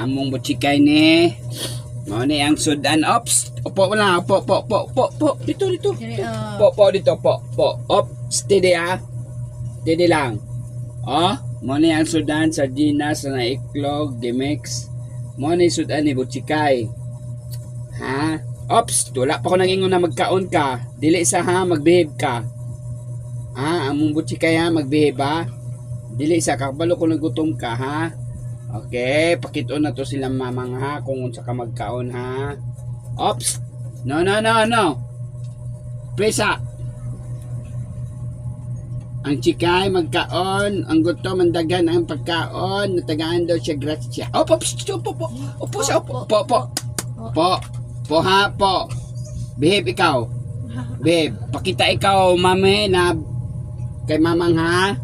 Among butsikay ni. Mao ni ang sudan. Ops. Opo wala. Opo. Dito. Opo dito. Opo. Op. Steady ah. Steady lang. Oh. Mao ni ang sudan. Sardinas na iklog. Gimix. Mao ni sudan ni butsikay. Ha? Ops. Wala pa ko nangingon na magkaon ka. Dili sa ha. Magbehave ka. Ha? Among butsikay ha. Magbehave ha. Dili sa kakabalo ko nagutom ka ha. Okay, pakituon na to silang mamang ha kung unsa ka magkaon ha. Ops. No. Presa. Ang chikay magkaon, ang gutom ang dagan ang pagkaon, natagaan daw siya gracia. Opo. Po ha. Behave ikaw. Behave. Pakita ikaw mami na kay mamang ha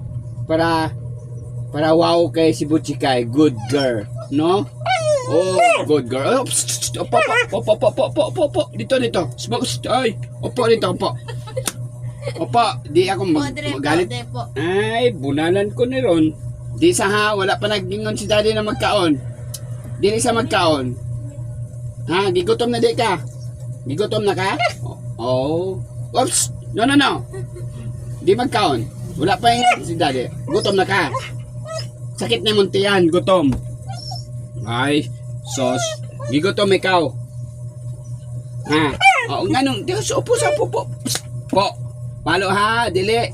para wow kay si Butchikay, good girl, no? Oh, good girl. Opo. Dito. Ay, opo dito, opo. Opo, di ako magalit. Ay, bunalan ko ni Ron. Di sa ha, wala pa naggingon si daddy na magkaon. Di sa magkaon. Ha, gigutom na di ka? Gigutom na ka? Oh. Oops, no. Di magkaon. Wala pa yung si daddy. Gutom na ka. Sakit na muntiyan, gutom. Ay, sos. Gigutom ikaw. Ha? Oo, ganun. Upo sa pupo. Po. Palo ha, dili.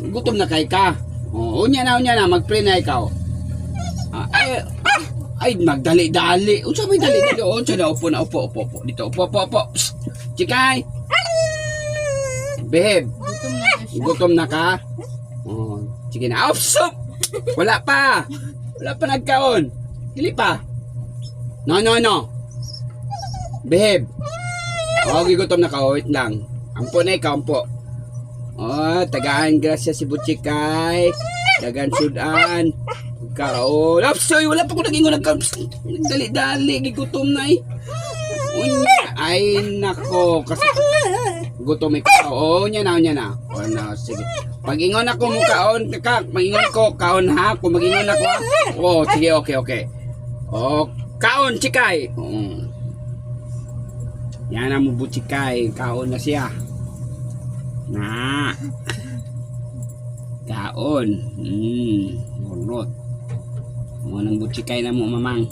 Gutom na kay ka. Oo, unya na. Mag-pray na ikaw. Ay, magdali-dali. Unsa may dali-dali? Unsa na, upo. Dito, upo. Chikay. Behave. Gutom na ka? Oh, sige na. Sup! Wala pa nagkaon. Dili pa. No. Behave. Oh, gigutom na ka. Wait lang. Ampo na ikaw, ampo. Oh, tagaan grasya si Butchikay. Tagaan sudan. Kaon. Soy, wala pa ko nag-ingon nagdali-dali. Gigutom na eh. Unya. Ay, nako. Kasi gutom ikaw. Oh, nya na. Oh, no, sige. Pag-ingon ako mo kaon, mag-ingon ko, kaon ha. Kung mag-ingon ako ha. Oh, sige, okay. Oh, kaon, Chikay. Yan ang mo Butchikay. Kaon na siya. Na. Kaon. Munot. Mo nang Butchikay na mo, mamang.